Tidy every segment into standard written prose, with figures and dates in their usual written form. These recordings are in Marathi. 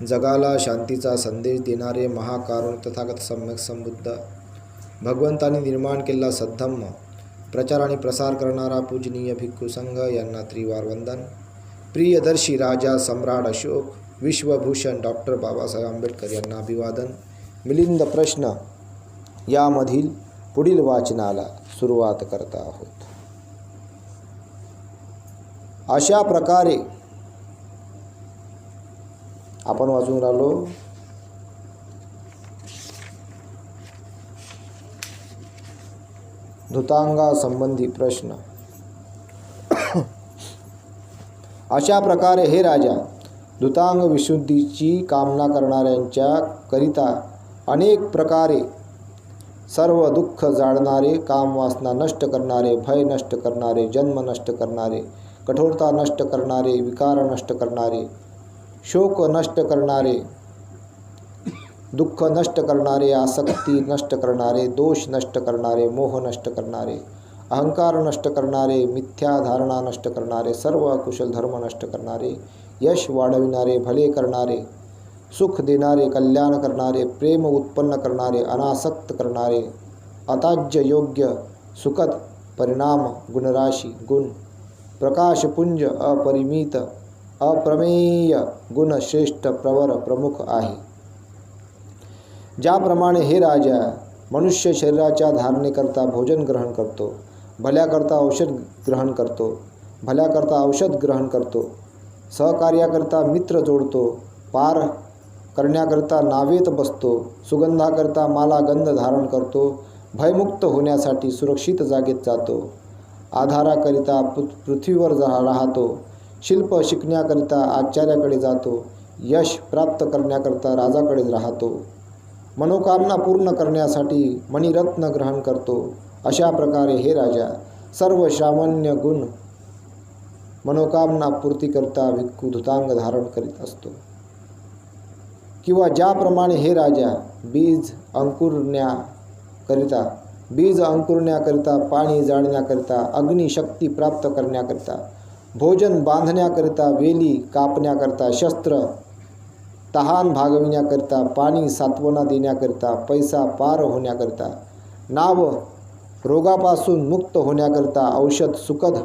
जगाला शांतीचा संदेश देणारे महाकारुण्य तथागत सम्यक संबुद्ध भगवंतांनी निर्माण केलेला सद्धम्म प्रचार आणि प्रसार करणारा पूजनीय भिक्खू संघ यांना त्रिवार वंदन. प्रियदर्शी राजा सम्राट अशोक, विश्वभूषण डॉक्टर बाबासाहेब आंबेडकर यांना अभिवादन. मिलिंद प्रश्न यामधील पुढील वाचनाला सुरुवात करता आहोत. अशा प्रकारे आपण वाचून राहिलो धुतांगा संबंधी प्रश्न. अशा प्रकारे हे राजा, धुतांग विशुद्धीची कामना करणाऱ्यांच्या करिता अनेक प्रकारे सर्व दुःख जाळणारे, कामवासना नष्ट करणारे, भय नष्ट करणारे, जन्म नष्ट करणारे, कठोरता नष्ट करणारे, विकार नष्ट करणारे, शोक नष्ट करणारे, दुःख नष्ट करणारे, आसक्ती नष्ट करणारे, दोष नष्ट करणारे, मोह नष्ट करणारे, अहंकार नष्ट करणारे, मिथ्या धारणा नष्ट करणारे, सर्व कुशल धर्म नष्ट करणारे, यश वाढविणारे, भले करणारे, सुख देणारे, कल्याण करणारे, प्रेम उत्पन्न करणारे, अनासक्त करणारे, अताज्य योग्य सुखद परिणाम गुणराशी गुण प्रकाशपुंज अपरिमित अप्रमेय गुण श्रेष्ठ प्रवर प्रमुख आहे. ज्याप्रमाणे हे राजा मनुष्य शरीराच्या धारणेकरता भोजन ग्रहण करतो, भल्याकरता औषध ग्रहण करतो, भल्याकरता औषध ग्रहण करतो, सहकार्याकरता मित्र जोडतो, पार करण्याकरता नावेत बसतो, सुगंधाकरता माला गंध धारण करतो, भयमुक्त होण्यासाठी सुरक्षित जागेत जातो, आधाराकरिता पृथ्वीवर राहतो, शिल्प शिकण्याकरिता आचार्याकडे जातो, यश प्राप्त करण्याकरता राजाकडे राहतो, मनोकामना पूर्ण करण्यासाठी मणिरत्न ग्रहण करतो. अशा प्रकारे हे राजा सर्व सामान्य गुण मनोकामना पूर्तीकरता भिक्खू धुतांग धारण करीत असतो. किंवा ज्याप्रमाणे हे राजा बीज अंकुरण्याकरिता, पाणी जाळण्याकरिता, अग्निशक्ती प्राप्त करण्याकरिता, भोजन बांधण्याकरिता, वेली कापण्याकरिता, शस्त्र तहान भागविण्याकरिता, पाणी सात्वना देण्याकरिता, पैसा पार होण्याकरिता, नाव रोगापासून मुक्त होण्याकरिता, औषध सुखद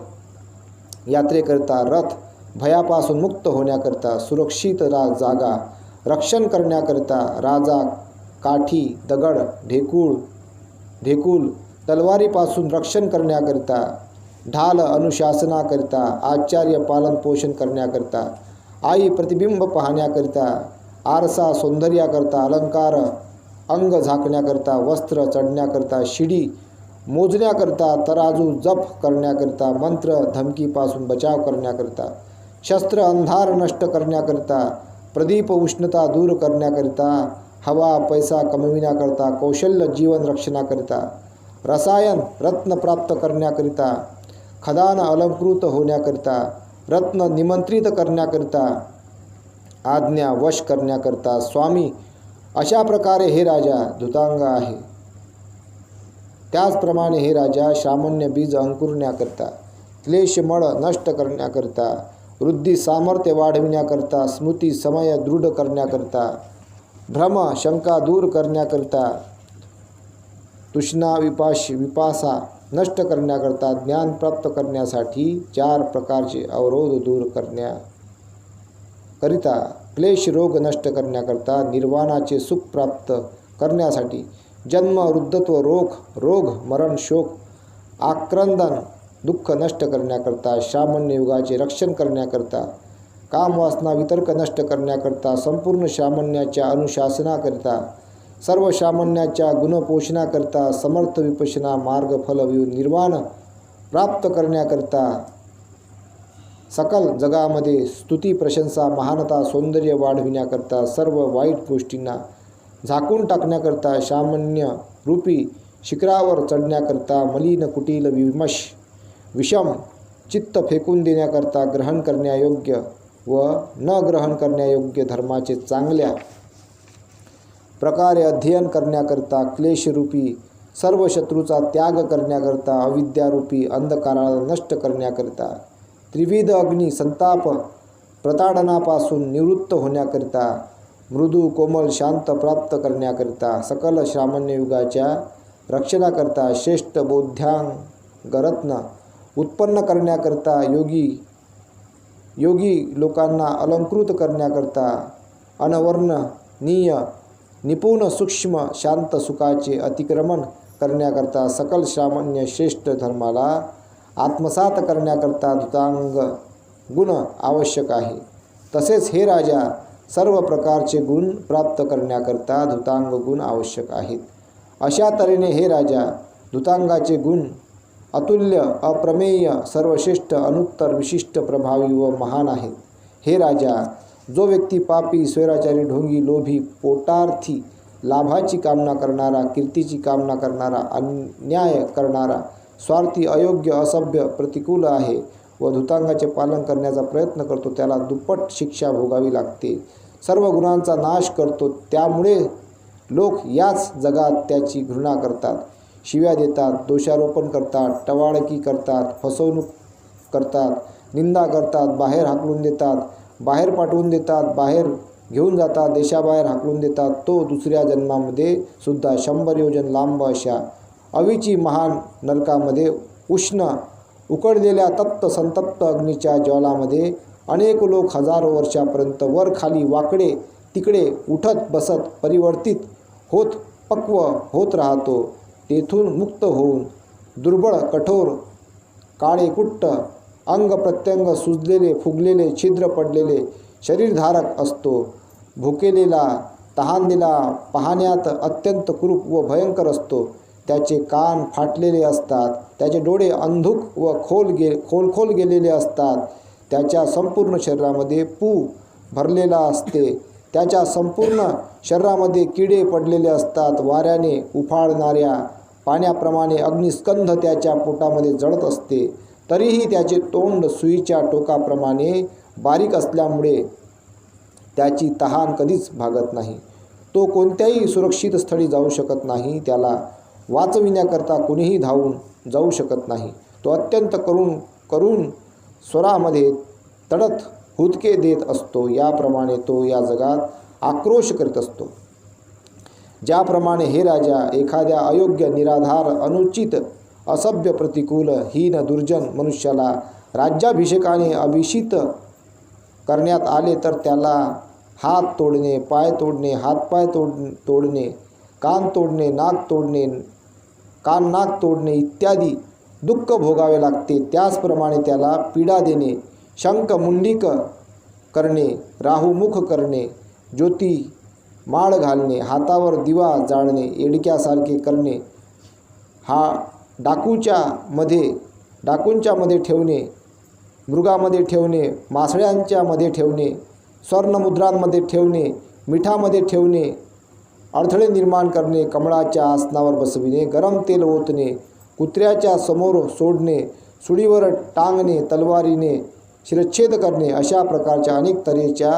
यात्रेकरिता, रथ भयापासून मुक्त होण्याकरिता, सुरक्षित जागा रक्षण करण्याकरिता, राजा काठी दगड ढेकूळ तलवारीपासून रक्षण करण्याकरिता, ढाल अनुशासनाकरिता, आचार्य पालन पोषण करण्याकरिता, आई प्रतिबिंब पाहण्याकरिता, आरसा सौंदर्याकरिता, अलंकार अंग झाकण्याकरिता, वस्त्र चढण्याकरिता, शिडी मोजण्याकरिता, तराजू जप करण्याकरिता, मंत्र धमकीपासून बचाव करण्याकरिता, शस्त्र अंधार नष्ट करण्याकरिता, प्रदीप उष्णता दूर करण्याकरिता, हवा पैसा कमविण्याकरिता, कौशल्य जीवन रक्षणाकरिता, रसायन रत्न प्राप्त करण्याकरिता, खदान अलंकृत होण्याकरिता, रत्न निमंत्रित करण्याकरिता, आज्ञा वश करण्याकरिता स्वामी. अशा प्रकारे हे राजा धुतांग आहे. त्याचप्रमाणे हे राजा सामान्य बीज अंकुरण्याकरिता, क्लेशमळ नष्ट करण्याकरिता, वृद्धी सामर्थ्य वाढविण्याकरिता, स्मृती समय दृढ करण्याकरिता, भ्रम शंका दूर करण्याकरिता, तृष्णा विपासा नष्ट करण्याकरिता, ज्ञान प्राप्त करण्यासाठी, 4 प्रकारचे अवरोध दूर करण्याकरिता, क्लेश रोग नष्ट करण्याकरिता, निर्वाणाचे सुख प्राप्त करण्यासाठी, जन्म वृद्धत्व रोग मरण शोक आक्रंदन दुःख नष्ट करण्याकरिता, सामान्य युगाचे रक्षण करण्याकरिता, कामवासना वितर्क नष्ट करण्याकरिता, संपूर्ण सामान्याच्या अनुशासनाकरिता, सर्व सामान्याच्या गुणपोषणाकरिता, समर्थ विपश्यना मार्ग फल निर्वाण प्राप्त करण्याकरिता, सकल जगामध्ये स्तुती प्रशंसा महानता सौंदर्य वाढविण्याकरिता, सर्व वाईट गोष्टींना झाकून टाकण्याकरिता, सामान्य रूपी शिखरावर चढण्याकरिता, मलिन कुटील विषम चित्त फेकून देण्याकरिता, ग्रहण करण्यायोग्य व न ग्रहण करण्यायोग्य धर्माचे चांगल्या प्रकारे अध्ययन करण्याकरिता, क्लेशरूपी सर्व शत्रूचा त्याग करण्याकरिता, अविद्यारूपी अंधकाराला नष्ट करण्याकरिता, त्रिविध अग्नी संताप प्रताडनापासून निवृत्त होण्याकरिता, मृदू कोमल शांत प्राप्त करण्याकरिता सकल श्रामण्य युगाच्या रक्षणाकरिता श्रेष्ठ बौद्धांगरत्न उत्पन्न करण्याकरिता योगी लोकांना अलंकृत करण्याकरिता अनवर्णनीय निपुण सूक्ष्म शांत सुखाचे अतिक्रमण करण्याकरता सकल श्रामण्य श्रेष्ठ धर्माला आत्मसात करण्याकरता धृतांग गुण आवश्यक आहे. तसेच हे राजा सर्व प्रकारचे गुण प्राप्त करण्याकरता धृतांग गुण आवश्यक आहेत. अशा तऱ्हेने हे राजा धृतांगाचे गुण अतुल्य अप्रमेय सर्वश्रेष्ठ अनुत्तर विशिष्ट प्रभावी व महान आहेत. हे राजा, जो व्यक्ती पापी स्वैराचारी ढोंगी लोभी पोटार्थी लाभाची कामना करणारा कीर्तीची कामना करणारा अन्याय करणारा स्वार्थी अयोग्य असभ्य प्रतिकूल आहे व धृतांगाचे पालन करण्याचा प्रयत्न करतो त्याला दुप्पट शिक्षा भोगावी लागते. सर्व गुणांचा नाश करतो. त्यामुळे लोक याच जगात त्याची घृणा करतात, शिव्या देतात, दोषारोपण करतात, टवाळकी करतात, फसवणूक करतात, निंदा करतात, बाहेर हाकलून देतात, बाहेर पाठवून देतात, बाहेर घेऊन जातात, देशाबाहेर हाकलून देतात. तो दुसऱ्या जन्मामध्ये सुद्धा 100 योजन लांब अशा अविची महान नरकामध्ये उष्ण उकडलेल्या तप्त संतप्त अग्नीच्या ज्वालामध्ये अनेक लोक हजारो वर्षापर्यंत वर खाली वाकडे तिकडे उठत बसत परिवर्तित होत पक्व होत राहतो. तेथून मुक्त होऊन दुर्बळ कठोर काळेकुट्ट अंग प्रत्यंग सुजलेले फुगलेले छिद्र पडलेले शरीरधारक असतो. भुकेलेला तहानलेला पाहण्यात अत्यंत कुरूप व भयंकर असतो. त्याचे कान फाटलेले असतात, त्याचे डोळे अंधुक व खोल गेलेले असतात. त्याच्या संपूर्ण शरीरामध्ये पू भरलेला असते. त्याच्या संपूर्ण शरीरामध्ये किडे पडलेले असतात. वाऱ्याने उफाळणाऱ्या पाण्याप्रमाणे अग्निस्कंध त्याच्या पोटामध्ये जळत असते. तरीही त्याचे तोंड सुईच्या टोकाप्रमाणे बारीक असल्यामुळे त्याची तहान कधीच भागत नाही. तो कोणत्याही सुरक्षित स्थळी जाऊ शकत नाही. त्याला वाचविण्याकरता कुणीही धावून जाऊ शकत नाही. तो अत्यंत करुण स्वरामध्ये तडत हुदके देत असतो. याप्रमाणे तो या जगात आक्रोश करीत असतो. ज्याप्रमाणे हे राजा एखाद्या अयोग्य निराधार अनुचित असभ्य प्रतिकूल हीन दुर्जन मनुष्याला राज्याभिषेकाने अभिषित करण्यात आले तर त्याला हात तोडणे, पाय तोडणे, हातपाय तोडणे, कान तोडणे, नाक तोडणे, कान नाक तोडणे इत्यादी दुःख भोगावे लागते. त्याचप्रमाणे त्याला पीडा देणे, शंख मुंडिक करणे, राहुमुख करणे, ज्योती माळ घालणे, हातावर दिवा जाळणे, एडक्यासारखे करणे, डाकूंच्या मध्ये ठेवणे, मृगामध्ये ठेवणे, मासळ्यांच्या मध्ये ठेवणे, स्वर्णमुद्रांमध्ये ठेवणे, मिठामध्ये ठेवणे, अडथळे निर्माण करणे, कमळाच्या आसनावर बसविणे, गरम तेल ओतणे, कुत्र्याच्या समोर सोडणे, सुडीवर टांगणे, तलवारीने शिरच्छेद करणे अशा प्रकारच्या अनेक तऱ्हेच्या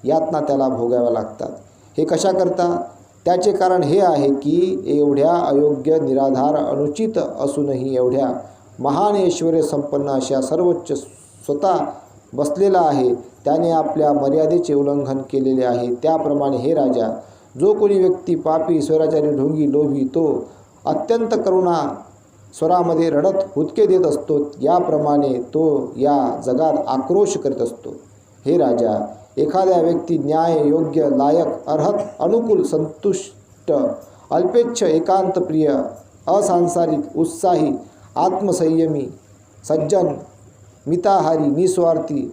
यातना त्याला भोगाव्या लागतात. हे कशा करता? त्याचे कारण हे आहे की एवढ्या अयोग्य निराधार अनुचित असूनही एवढ्या महान ऐश्वर्य संपन्न अशा सर्वोच्च स्वतः बसलेला आहे. त्याने आपल्या मर्यादेचे उल्लंघन केलेले आहे. त्याप्रमाणे हे राजा, जो कोणी व्यक्ती पापी स्वैराचारी ढोंगी लोभी तो अत्यंत करुणा स्वरामध्ये रडत हुदके देत असतो. याप्रमाणे तो या जगात आक्रोश करीत असतो. हे राजा, एखाद्या व्यक्ती न्याय योग्य लायक अर्हत अनुकूल संतुष्ट अल्पेच्छ एकांतप्रिय असांसारिक उत्साही आत्मसंयमी सज्जन मिताहारी निस्वार्थी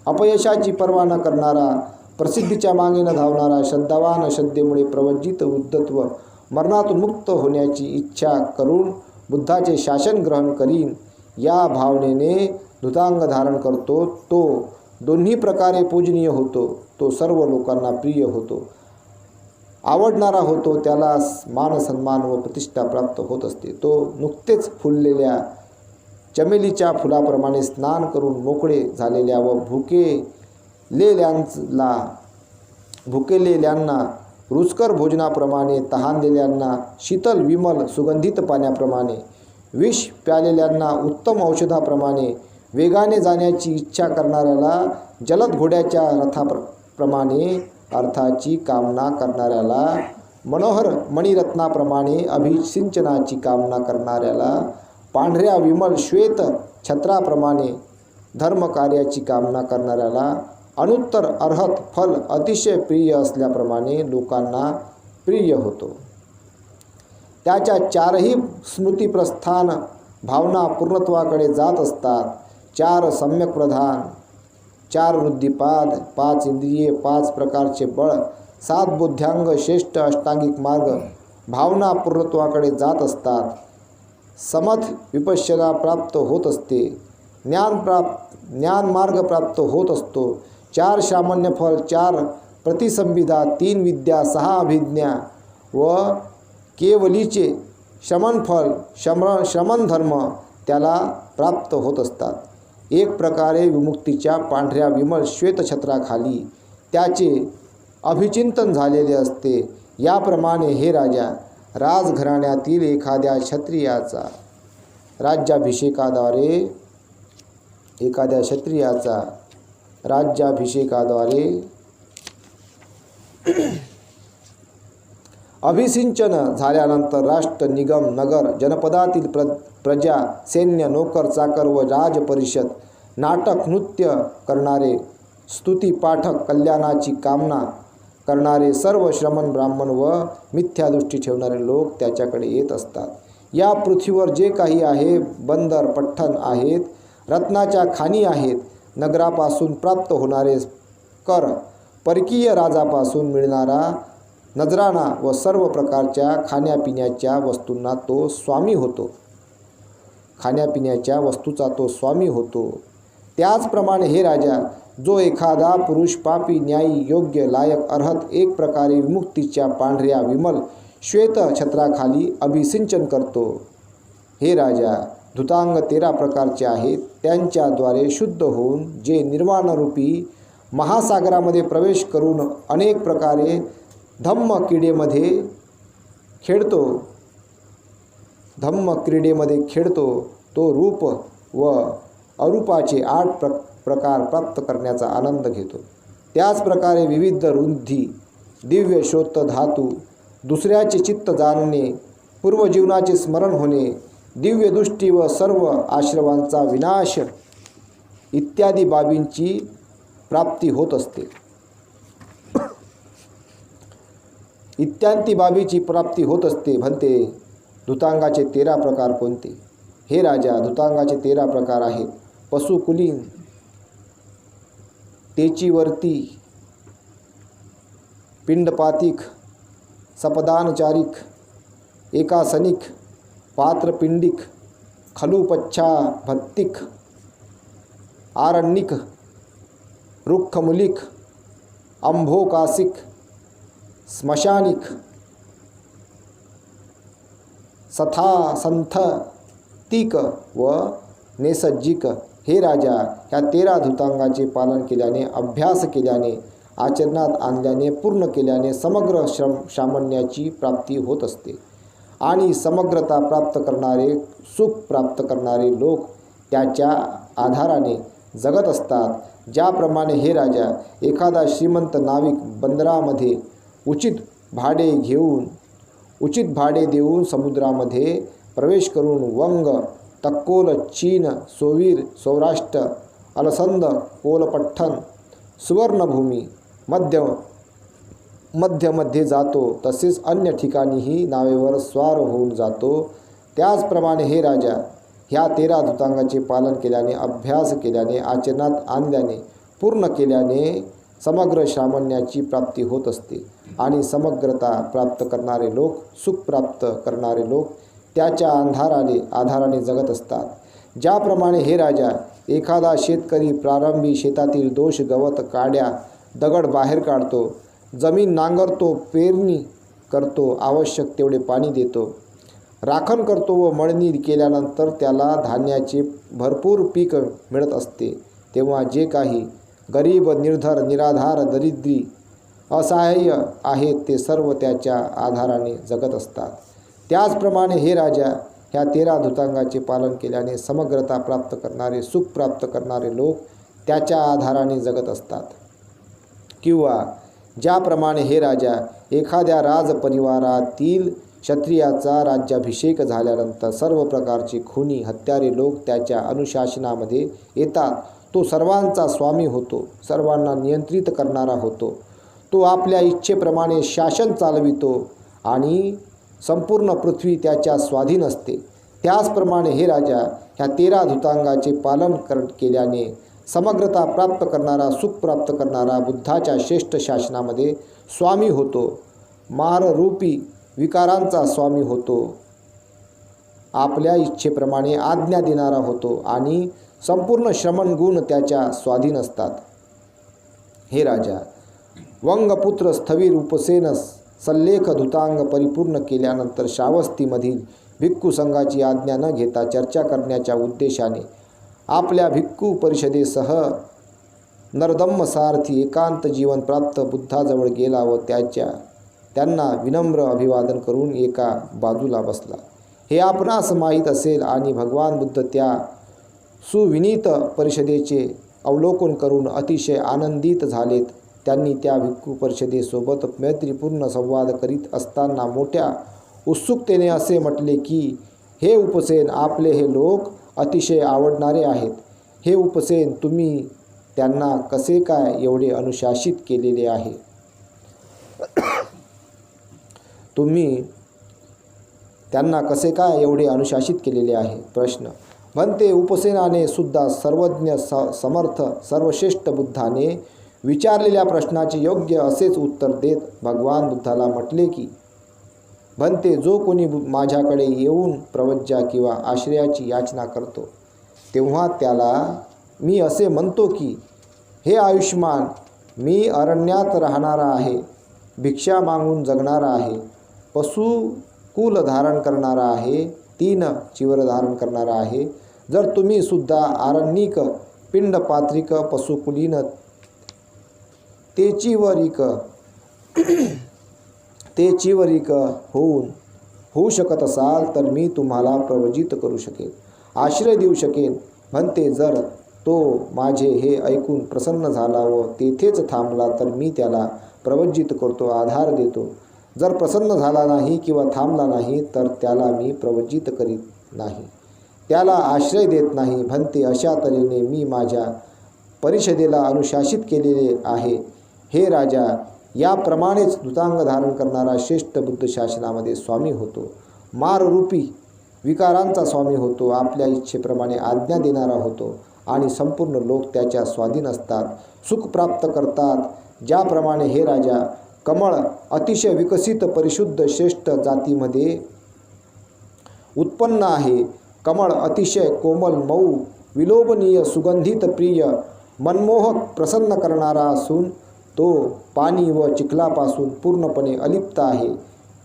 अपयशाची पर्वा न करणारा प्रसिद्धीच्या मागे न धावणारा श्रद्धावान श्रद्धेमुळे प्रवज्जित उद्धत्व मरणातून मुक्त होण्याची इच्छा करून बुद्धाचे शासन ग्रहण करीन या भावनेने धृतांग धारण करतो. तो दोन्ही प्रकारे पूजनीय होतो. तो सर्व लोकांना प्रिय होतो, आवडणारा होतो. त्याला मान सन्मान व प्रतिष्ठा प्राप्त होत असते. तो नुकतेच फुललेल्या चमेलीच्या फुलाप्रमाणे स्नान करून मोकळे झालेल्या व भुकेलेल्यांना रुचकर भोजनाप्रमाणे, तहानलेल्यांना शीतल विमल सुगंधित पाण्याप्रमाणे, विष प्यालेल्यांना उत्तम औषधाप्रमाणे, वेगाने जाण्याची इच्छा करणाऱ्याला जलद घोड्याच्या रथाप्रमाणे, अर्थाची कामना करणाऱ्याला मनोहर मणिरत्नाप्रमाणे, अभिसिंचनाची कामना करणाऱ्याला पांढऱ्या विमल श्वेत छत्राप्रमाणे, धर्मकार्याची कामना करणाऱ्याला अनुत्तर अर्हत फल अतिशय प्रिय असल्याप्रमाणे लोकांना प्रिय होतो. त्याच्या चारही स्मृतिप्रस्थान भावना पूर्णत्वाकडे जात असतात. 4 सम्यक प्रधान, 4 वृद्धिपाद, 5 इंद्रिये, 5 प्रकारचे बळ, 7 बुद्ध्यांग, श्रेष्ठ अष्टांगिक मार्ग भावना पूर्णत्वाकडे जात असतात. समथ विपश्यना प्राप्त होत असते. ज्ञान मार्ग प्राप्त होत असतो. 4 सामान्य फल, 4 प्रतिसंविधा, 3 विद्या, 6 अभिज्ञा व केवलीचे श्रमणफल, श्रमण धर्म त्याला प्राप्त होत असतात. एक प्रकारे विमुक्तीच्या पांढऱ्या विमल श्वेतछत्राखाली त्याचे अभिचिंतन झालेले असते. याप्रमाणे हे राजा, राजघराण्यातील एखाद्या क्षत्रियाचा राज्याभिषेकाद्वारे अभिसिंचन झाल्यानंतर राष्ट्र, निगम, नगर, जनपदातील प्रजा, सैन्य, नोकर, चाकर व राजपरिषद, नाटक, नृत्य करणारे, स्तुती, पाठक, कल्याणाची कामना करणारे सर्व श्रमण, ब्राह्मण व मिथ्यादृष्टी ठेवणारे लोक त्याच्याकडे येत असतात. या पृथ्वीवर जे काही आहे, बंदर, पठण आहेत, रत्नाच्या खाणी आहेत, नगरापासून प्राप्त होणारे कर, परकीय राजापासून मिळणारा नजराणा व सर्व प्रकारच्या खाण्यापिण्याच्या वस्तूंना तो स्वामी होतो. खाण्यापिण्याच्या वस्तूचा तो स्वामी होतो. त्याचप्रमाणे हे राजा, जो एखादा पुरुष पापी, न्यायी, योग्य, लायक, अर्हत एक प्रकारे विमुक्तीच्या पांढऱ्या विमल श्वेत छत्राखाली अभिसिंचन करतो. हे राजा, धुतांग 13 प्रकारचे आहेत. त्यांच्याद्वारे शुद्ध होऊन जे निर्वाणरूपी महासागरामध्ये प्रवेश करून अनेक प्रकारे धम्म क्रीडेमध्ये खेळतो, तो रूप व अरूपाचे 8 प्रकार प्राप्त करण्याचा आनंद घेतो. त्याचप्रकारे विविध रुंधी, दिव्य श्रोत धातू, दुसऱ्याचे चित्त जाणणे, पूर्वजीवनाचे स्मरण होणे, दिव्य दृष्टी व सर्व आश्रवांचा विनाश इत्यादी बाबींची प्राप्ती होत असते. म्हणते. धुतांगाचे 13 प्रकार कोणते? हे राजा, धुतांगाचे 13 प्रकार आहेत. पशुकुलीन, तेचीवर्ती, पिंडपातिक, सपदानचारिक, एकासनिक, पात्रपिंडिक, खलुपच्छाभत्तिक, आरण्यिक, रुक्खमुलिक, अंभोकासिक, स्मशानिक, संथतिक व नेसज्जिक. हे राजा, ह्या 13 धुतांगाचे पालन केल्याने, अभ्यास केल्याने, आचरणात आणल्याने, पूर्ण केल्याने समग्र सामान्याची प्राप्ती होत असते. आणि समग्रता प्राप्त करणारे, सुख प्राप्त करणारे लोक त्याच्या आधाराने जगत असतात. ज्याप्रमाणे हे राजा, एखादा श्रीमंत नाविक बंदरामध्ये उचित भाडे देऊन समुद्रामध्ये प्रवेश करून वंग, तक्कोल, चीन, सोवीर, सौराष्ट्र, अलसंद, कोलपठ्ठण, सुवर्णभूमी, मध्य जातो, तसेच अन्य ठिकाणीही नावेवर स्वार होऊन जातो. त्याचप्रमाणे हे राजा, ह्या 13 धुतांगाचे पालन केल्याने, अभ्यास केल्याने, आचरणात आणल्याने, पूर्ण केल्याने समग्र सामान्याची प्राप्ती होत असते. आणि समग्रता प्राप्त करणारे लोक, सुख प्राप्त करणारे लोक त्याच्या आधाराने जगत असतात. ज्याप्रमाणे हे राजा, एखादा शेतकरी प्रारंभी शेतातील दोष, गवत, काड्या, दगड बाहेर काढतो, जमीन नांगरतो, पेरणी करतो, आवश्यक तेवढे पाणी देतो, राखण करतो व मळणी केल्यानंतर त्याला धान्याचे भरपूर पीक मिळत असते, तेव्हा जे काही गरीब, निर्धर, निराधार, दरिद्री, असहाय्य आहेत ते सर्व त्याच्या आधाराने जगत असतात. त्याचप्रमाणे हे राजा, ह्या 13 धुतांगाचे पालन केल्याने समग्रता प्राप्त करणारे, सुख प्राप्त करणारे लोक त्याच्या आधाराने जगत असतात. किंवा ज्याप्रमाणे हे राजा, एखाद्या राजपरिवारातील क्षत्रियाचा राज्याभिषेक झाल्यानंतर सर्व प्रकारचे खुनी हत्यारे लोक त्याच्या अनुशासनामध्ये येतात. तो सर्वांचा स्वामी होतो, सर्वांना नियंत्रित करणारा होतो. तो आपल्या इच्छेप्रमाणे शासन चालवितो आणि संपूर्ण पृथ्वी त्याच्या स्वाधीन असते. त्याचप्रमाणे हे राजा, ह्या 13 धुतांगाचे पालन केल्याने समग्रता प्राप्त करणारा, सुख प्राप्त करणारा बुद्धाच्या श्रेष्ठ शासनामध्ये स्वामी होतो. माररूपी विकारांचा स्वामी होतो, आपल्या इच्छेप्रमाणे आज्ञा देणारा होतो आणि संपूर्ण श्रमण गुण त्याच्या स्वाधीन असतात. हे राजा, वंगपुत्र स्थवीर उपसेन सल्लेख धुतांग परिपूर्ण केल्यानंतर श्रावस्तीमधील भिक्खू संघाची आज्ञा न घेता चर्चा करण्याच्या उद्देशाने आपल्या भिक्खू परिषदेसह नरदम्म सारथी एकांत जीवन प्राप्त बुद्धाजवळ गेला व त्यांना विनम्र अभिवादन करून एका बाजूला बसला. हे आपणास माहीत असेल आणि भगवान बुद्ध त्या सुविनीत परिषदेचे अवलोकन करून अतिशय आनंदित झालेत. त्यांनी त्या भिक्खू परिषदेसोबत मैत्रीपूर्ण संवाद करीत असताना मोठ्या उत्सुकतेने असे म्हटले की, हे उपसेन, आपले हे लोक अतिशय आवडणारे आहेत. हे उपसेन, तुम्ही त्यांना कसे काय एवढे अनुशासित केलेले आहे? तुम्ही त्यांना कसे काय एवढे अनुशासित केलेले आहे? प्रश्न. म्हणते, उपसेनाने सुद्धा सर्वज्ञ समर्थ सर्वश्रेष्ठ बुद्धाने विचारलेल्या प्रश्नाचे योग्य असेच उत्तर देत भगवान बुद्धाला म्हटले की, म्हणते, जो कोणी माझ्याकडे येऊन प्रवज्जा किंवा आश्रयाची याचना करतो तेव्हा त्याला मी असे म्हणतो की, हे आयुष्मान, मी अरण्यात राहणारा आहे, भिक्षा मागून जगणारा आहे, पशुकुल धारण करणारा आहे, 3 चिवर धारण करणारा आहे. जर तुम्ही सुद्धा आरण्यिक, पिंडपात्रिक, पशुकुलीन, तेचिवरिक होऊ शकत असाल तर मी तुम्हाला प्रवजित करू शकेन, आश्रय देऊ शकेन. म्हणते, जर तो माझे हे ऐकून प्रसन्न झाला व तेथेच थांबला तर मी त्याला प्रवजित करतो, आधार देतो. जर प्रसन्न झाला नाही किंवा थांबला नाही तर त्याला मी प्रवजित करीत नाही, त्याला आश्रय देत नाही. म्हणते, अशा तऱ्हेने मी माझ्या परिषदेला अनुशासित केलेले आहे. हे राजा, याप्रमाणेच धुतांग धारण करणारा श्रेष्ठ बुद्ध शासनामध्ये स्वामी होतो, माररूपी विकारांचा स्वामी होतो, आपल्या इच्छेप्रमाणे आज्ञा देणारा होतो आणि संपूर्ण लोक त्याच्या स्वाधीन असतात, सुख प्राप्त करतात. ज्याप्रमाणे हे राजा, कमळ अतिशय विकसित परिशुद्ध श्रेष्ठ जातीमध्ये उत्पन्न आहे. कमळ अतिशय कोमल, मऊ, विलोभनीय, सुगंधित, प्रिय, मनमोहक, प्रसन्न करणारा असून तो पाणी व चिखलापासून पूर्णपणे अलिप्त आहे.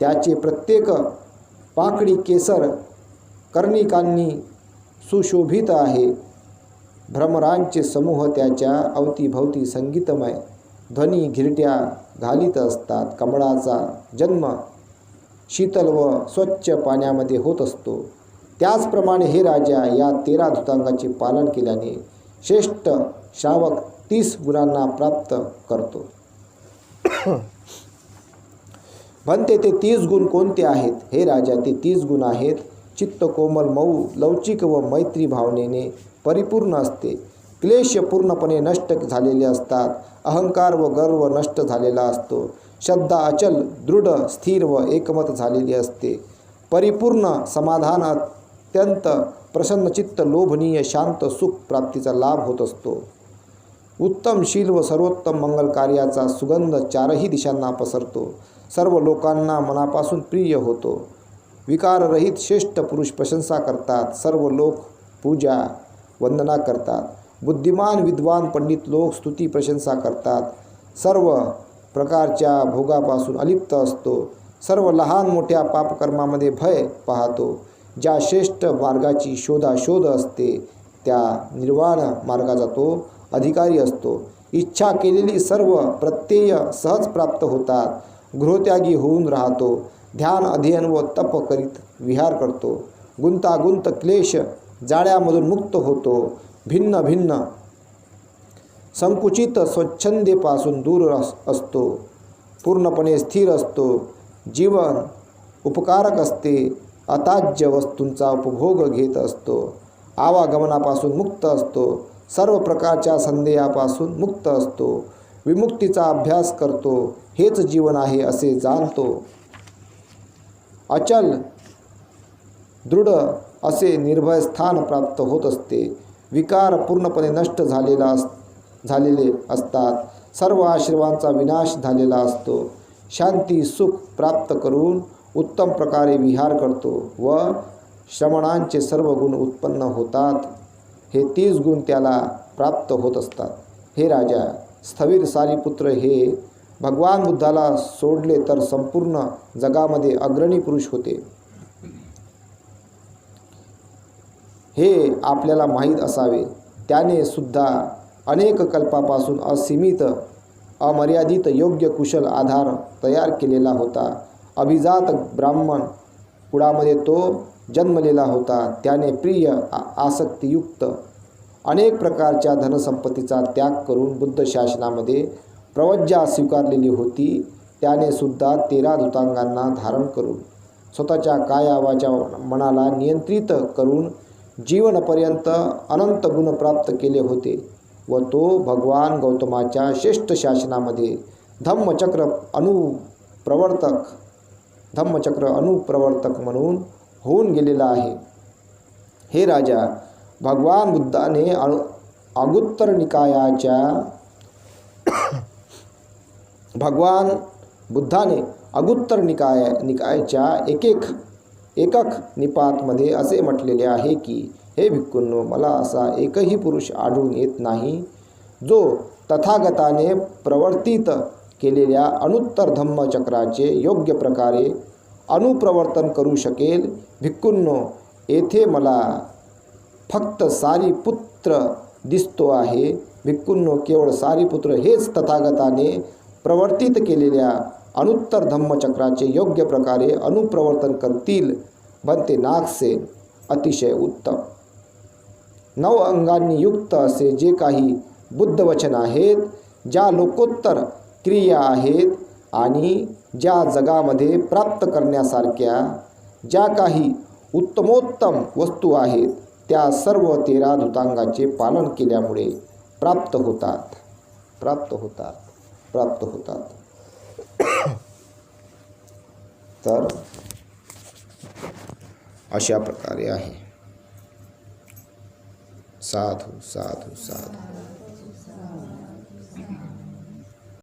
त्याचे प्रत्येक पाकळी केसर कर्णिकांनी सुशोभित आहे. भ्रमरांचे समूह त्याच्या अवतीभवती संगीतमय ध्वनी घिरट्या घालीत असतात. कमळाचा जन्म शीतल व स्वच्छ पाण्यामध्ये होत असतो. त्याचप्रमाणे हे राजा, या 13 धुतांगाचे पालन केल्याने श्रेष्ठ श्रावक 30 गुणांना प्राप्त करतो. म्हणते, ते 30 गुण कोणते आहेत? हे राजा, ते 30 गुण आहेत: चित्त कोमल, मऊ, लवचिक व मैत्री भावनेने परिपूर्ण असते. क्लेश पूर्णपणे नष्ट झालेले असतात. अहंकार व गर्व नष्ट झालेला असतो. श्रद्धा अचल, दृढ, स्थिर व एकमत झालेली असते. परिपूर्ण समाधान, अत्यंत प्रसन्नचित्त, लोभनीय, शांत, सुख प्राप्तीचा लाभ होत असतो. उत्तम शील व सर्वोत्तम मंगल कार्याचा सुगंध 4ही दिशांना पसरतो. सर्व लोकांना मनापासून प्रिय होतो. विकाररहित श्रेष्ठ पुरुष प्रशंसा करतात. सर्व लोक पूजा वंदना करतात. बुद्धिमान विद्वान पंडित लोक स्तुती प्रशंसा करतात. सर्व प्रकारच्या भोगापासून अलिप्त असतो. सर्व लहान मोठ्या पापकर्मामध्ये भय पाहतो. ज्या श्रेष्ठ मार्गाची शोधाशोध असते त्या निर्वाण मार्गाचा तो अधिकारी असतो. इच्छा केलेली सर्व प्रत्यय सहज प्राप्त होतात. गृहत्यागी होऊन राहतो. ध्यान, अध्ययन व तप करीत विहार करतो. गुंतागुंत क्लेश जाळ्यामधून मुक्त होतो. भिन्न भिन्न संकुचित स्वच्छंदेपासून दूर असतो. पूर्णपणे स्थिर असतो. जीवन उपकारक असते. अताज्य वस्तूंचा उपभोग घेत असतो. आवागमनापासून मुक्त असतो. सर्व प्रकारच्या संदेहापासून मुक्त असतो. विमुक्तीचा अभ्यास करतो. हेच जीवन आहे असे जाणतो. अचल दृढ असे निर्भय स्थान प्राप्त होत असते. विकार पूर्णपणे नष्ट झालेले असतात. सर्व आश्रवांचा विनाश झालेला असतो. शांती सुख प्राप्त करून उत्तम प्रकारे विहार करतो व श्रमणांचे सर्व गुण उत्पन्न होतात. हे 30 गुण त्याला प्राप्त होत असतात. हे राजा, स्थविर सारीपुत्र, हे भगवान बुद्धाला सोडले तर संपूर्ण जगामध्ये अग्रणी पुरुष होते. हे आपल्याला माहीत असावे. त्याने सुद्धा अनेक कल्पापासून असीमित अमर्यादित योग्य कुशल आधार तयार केलेला होता. अभिजात ब्राह्मण कुळामध्ये तो जन्मलेला होता. त्याने प्रिय आसक्तियुक्त अनेक प्रकारच्या धनसंपत्तीचा त्याग करून बुद्ध शासनामध्ये प्रवज्जा स्वीकारलेली होती. त्याने सुद्धा 13 धुतांगांना धारण करून स्वतःच्या काया वाचा मनाला नियंत्रित करून जीवनपर्यंत अनंत गुण प्राप्त केले होते व तो भगवान गौतमाच्या श्रेष्ठ शासनामध्ये धम्मचक्र अनुप्रवर्तक म्हणून होऊन गेलेला आहे. हे राजा, भगवान बुद्धाने अगुत्तर निकायाच्या एकक निपातमध्ये असे म्हटलेले आहे की, हे भिक्खूंनो, मला असा एकही पुरुष आढळून येत नाही जो तथागताने प्रवर्तित केलेल्या अनुत्तर धम्मचक्राचे योग्य प्रकारे अनुप्रवर्तन करू शकेल. भिक्खूंनो, येथे मला फक्त सारीपुत्र दिसतो आहे. भिक्खूंनो, केवळ सारीपुत्र हेच तथागताने प्रवर्तित केलेल्या अनुत्तर धम्मचक्राचे योग्य प्रकारे अनुप्रवर्तन करतील. बनते नागसेन, अतिशय उत्तम. 9 अंगांनी युक्त असे जे काही बुद्धवचन आहेत, ज्या लोकोत्तर क्रिया आहेत आणि ज्या जगामध्ये प्राप्त करण्यासारख्या ज्या काही उत्तमोत्तम वस्तू आहेत, त्या सर्व 13 धुतांगाचे पालन केल्यामुळे प्राप्त होतात. तर अशा प्रकारे आहे. साधू साधू साधू.